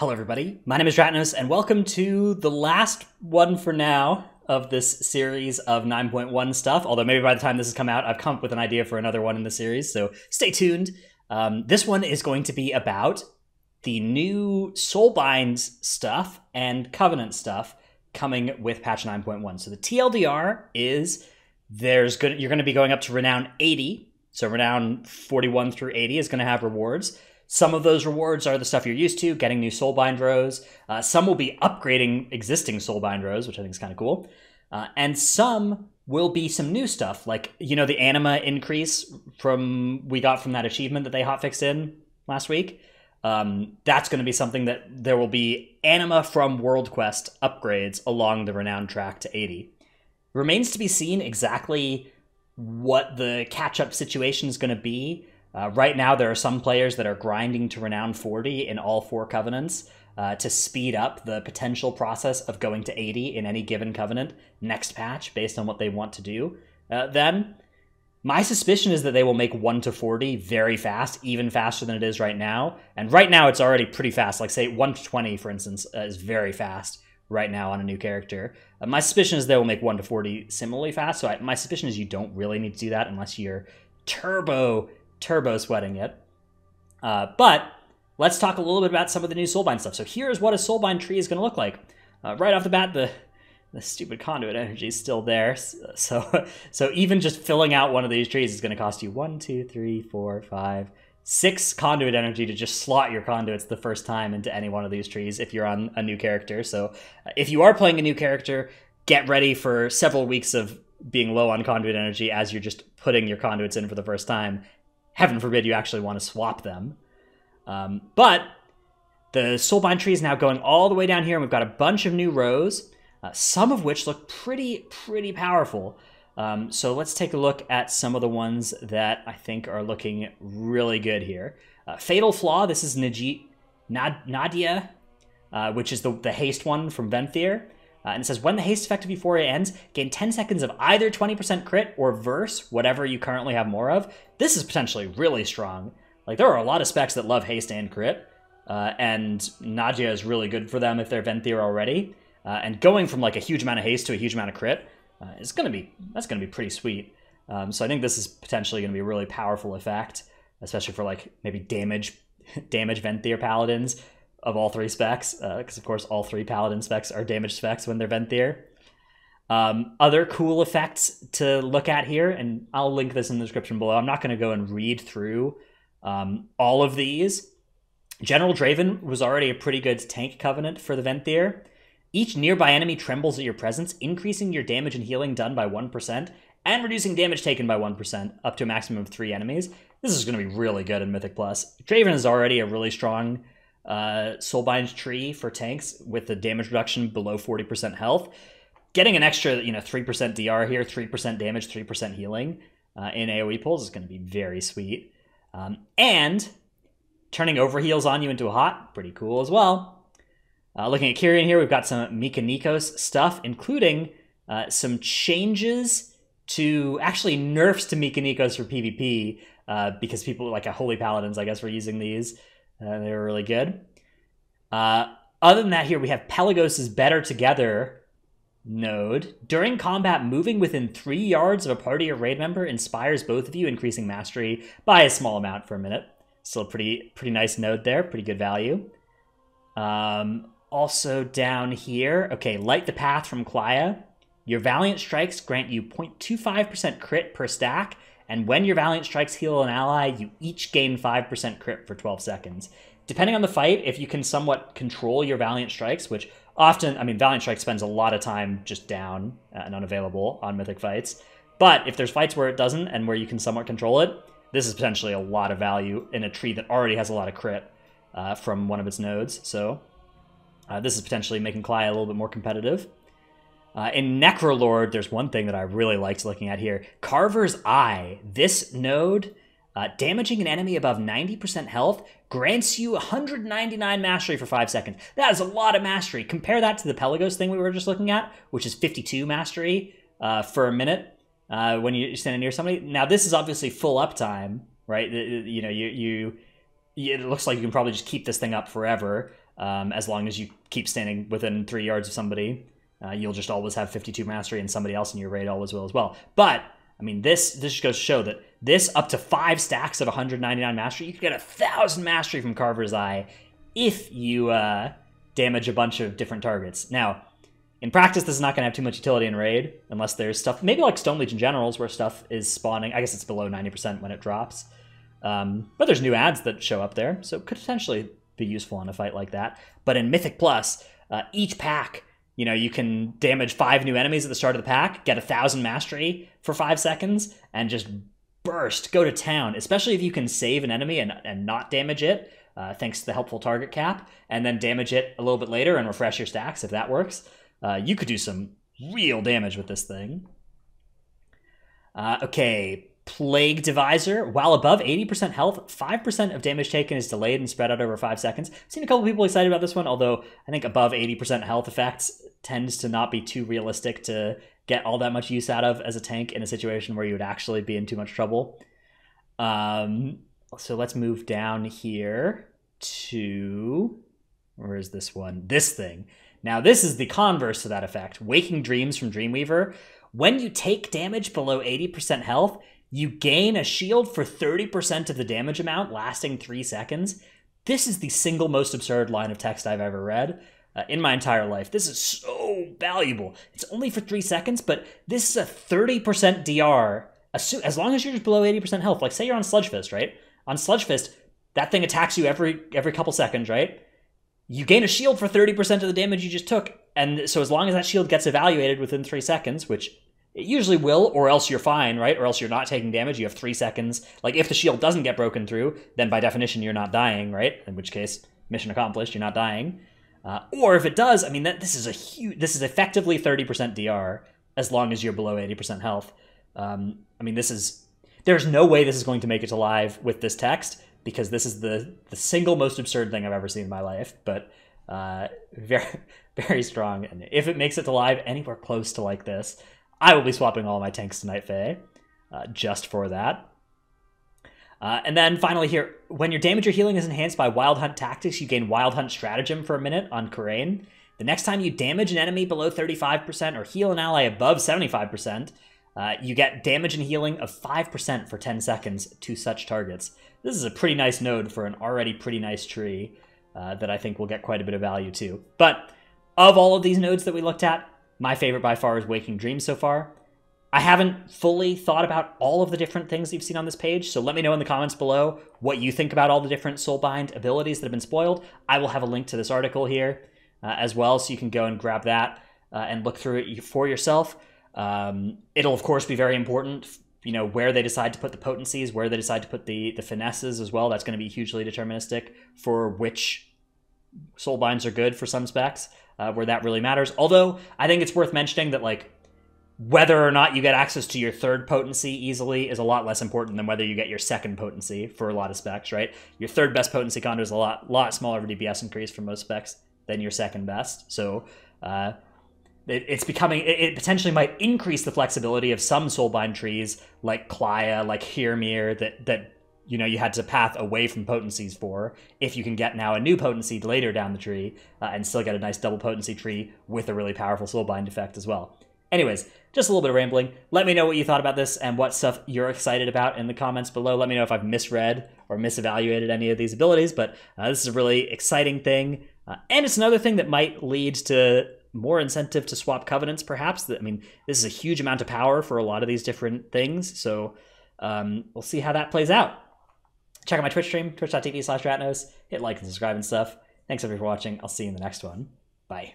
Hello everybody, my name is Dratnos, and welcome to the last one for now of this series of 9.1 stuff, although maybe by the time this has come out, I've come up with an idea for another one in the series, so stay tuned. This one is going to be about the new Soulbind stuff and Covenant stuff coming with patch 9.1. So the TLDR is you're going to be going up to Renown 80, so Renown 41 through 80 is going to have rewards. Some of those rewards are the stuff you're used to, getting new Soulbind rows. Some will be upgrading existing Soulbind rows, which I think is kind of cool. And some will be some new stuff, like, you know, the anima increase we got from that achievement that they hotfixed in last week. That's going to be something that there will be anima from World Quest upgrades along the Renown track to 80. Remains to be seen exactly what the catch-up situation is going to be. Right now, there are some players that are grinding to Renown 40 in all 4 Covenants to speed up the potential process of going to 80 in any given Covenant next patch based on what they want to do. Then, my suspicion is that they will make 1 to 40 very fast, even faster than it is right now. And right now, it's already pretty fast. Like, say, 1 to 20, for instance, is very fast right now on a new character. My suspicion is they will make 1 to 40 similarly fast. So my suspicion is you don't really need to do that unless you're turbo sweating it. But let's talk a little bit about some of the new Soulbind stuff. So here's what a Soulbind tree is going to look like. Right off the bat, the stupid conduit energy is still there. So even just filling out one of these trees is going to cost you 1, 2, 3, 4, 5, 6 conduit energy to just slot your conduits the first time into any one of these trees if you're on a new character. So if you are playing a new character, get ready for several weeks of being low on conduit energy as you're just putting your conduits in for the first time. Heaven forbid you actually want to swap them. But the Soulbind tree is now going all the way down here, and we've got a bunch of new rows, some of which look pretty powerful. So let's take a look at some of the ones that I think are looking really good here. Fatal Flaw, this is Nadia, which is the haste one from Venthyr. And it says, when the haste effect of Euphoria ends, gain 10 seconds of either 20% crit or verse, whatever you currently have more of. This is potentially really strong. Like, there are a lot of specs that love haste and crit, and Nadia is really good for them if they're Venthyr already. And going from, like, a huge amount of haste to a huge amount of crit, that's gonna be pretty sweet. So I think this is potentially going to be a really powerful effect, especially for, like, maybe damage Venthyr paladins of all 3 specs, because of course all 3 paladin specs are damage specs when they're Venthyr. Other cool effects to look at here, and I'll link this in the description below. I'm not going to go and read through all of these. General Draven was already a pretty good tank covenant for the Venthyr. Each nearby enemy trembles at your presence, increasing your damage and healing done by 1%, and reducing damage taken by 1%, up to a maximum of 3 enemies. This is going to be really good in Mythic Plus. Draven is already a really strong Soulbind tree for tanks with the damage reduction below 40% health. Getting an extra, 3% DR here, 3% damage, 3% healing in AoE pulls is going to be very sweet. And turning overheals on you into a hot, pretty cool as well. Looking at Kyrian here, we've got some Mika Nikos stuff, including some changes to, actually nerfs to Mika Nikos for PvP, because people, like Holy Paladins, I guess, were using these. They were really good. Other than that, here we have Pelagos' Better Together node. During combat, moving within 3 yards of a party or raid member inspires both of you, increasing mastery by a small amount for a minute. Still a pretty nice node there. Pretty good value. Also down here, okay, Light the Path from Klaya. Your Valiant Strikes grant you 0.25% crit per stack, and when your Valiant Strikes heal an ally, you each gain 5% crit for 12 seconds. Depending on the fight, if you can somewhat control your Valiant Strikes, which often, Valiant Strike spends a lot of time just down and unavailable on Mythic fights. But if there's fights where it doesn't and where you can somewhat control it, this is potentially a lot of value in a tree that already has a lot of crit from one of its nodes. So this is potentially making Klaya a little bit more competitive. In Necrolord, there's one thing that I really liked looking at here. Carver's Eye. This node, damaging an enemy above 90% health, grants you 199 mastery for 5 seconds. That is a lot of mastery. Compare that to the Pelagos thing we were just looking at, which is 52 mastery for a minute when you're standing near somebody. Now, this is obviously full uptime, right? It looks like you can probably just keep this thing up forever. As long as you keep standing within 3 yards of somebody, you'll just always have 52 mastery, and somebody else in your raid always will as well. But I mean, this just goes to show that this up to 5 stacks of 199 mastery, you can get 1,000 mastery from Carver's Eye if you damage a bunch of different targets. Now, in practice, this is not going to have too much utility in raid, unless there's stuff, maybe like Stone Legion Generals, where stuff is spawning. I guess it's below 90% when it drops. But there's new ads that show up there, so it could potentially be useful in a fight like that. But in Mythic Plus, each pack, you know, you can damage 5 new enemies at the start of the pack, get 1,000 mastery for 5 seconds, and just burst, go to town, especially if you can save an enemy and not damage it, thanks to the helpful target cap, and then damage it a little bit later and refresh your stacks if that works. You could do some real damage with this thing. Okay, Plague Divisor. While above 80% health, 5% of damage taken is delayed and spread out over 5 seconds. I've seen a couple people excited about this one, although I think above 80% health effects tends to not be too realistic to get all that much use out of as a tank in a situation where you would actually be in too much trouble. So let's move down here to... where is this one? This thing. Now, this is the converse to that effect. Waking Dreams from Dreamweaver. When you take damage below 80% health, you gain a shield for 30% of the damage amount, lasting 3 seconds. This is the single most absurd line of text I've ever read in my entire life. This is so valuable. It's only for 3 seconds, but this is a 30% DR. As long as you're just below 80% health. Like, say you're on Sludge Fist, right? On Sludge Fist, that thing attacks you every couple seconds, right? You gain a shield for 30% of the damage you just took, and so as long as that shield gets evaluated within 3 seconds, which it usually will, or else you're fine, right? Or else you're not taking damage, you have 3 seconds. Like, if the shield doesn't get broken through, then by definition you're not dying, right? In which case, mission accomplished, you're not dying. Or if it does, I mean, this is effectively 30% DR, as long as you're below 80% health. I mean, there's no way this is going to make it to live with this text, because this is the single most absurd thing I've ever seen in my life, but very, very strong. And if it makes it to live anywhere close to like this, I will be swapping all my tanks to Night Fae, just for that. And then finally here, when your damage or healing is enhanced by Wild Hunt Tactics, you gain Wild Hunt Stratagem for a minute on Karain. The next time you damage an enemy below 35% or heal an ally above 75%, you get damage and healing of 5% for 10 seconds to such targets. This is a pretty nice node for an already pretty nice tree that I think will get quite a bit of value too. But of all of these nodes that we looked at, my favorite by far is Waking Dreams so far. I haven't fully thought about all of the different things you've seen on this page, so let me know in the comments below what you think about all the different Soulbind abilities that have been spoiled. I will have a link to this article here as well, so you can go and grab that and look through it for yourself. It'll, of course, be very important, you know, where they decide to put the potencies, where they decide to put the finesses as well. That's going to be hugely deterministic for which Soulbinds are good for some specs, where that really matters. Although, I think it's worth mentioning that, like, whether or not you get access to your third potency easily is a lot less important than whether you get your second potency for a lot of specs, right? Your third best potency condo is a lot smaller of a DPS increase for most specs than your second best. So, it potentially might increase the flexibility of some Soulbind trees, like Klaya, like Hirmir, that you know you had to path away from potencies for, if you can get now a new potency later down the tree and still get a nice double potency tree with a really powerful Soulbind effect as well. Anyways, just a little bit of rambling. Let me know what you thought about this and what stuff you're excited about in the comments below. Let me know if I've misread or misevaluated any of these abilities, but this is a really exciting thing. And it's another thing that might lead to more incentive to swap Covenants, perhaps. I mean, this is a huge amount of power for a lot of these different things, so we'll see how that plays out. Check out my Twitch stream, twitch.tv/Ratnos. Hit like and subscribe and stuff. Thanks everybody for watching. I'll see you in the next one. Bye.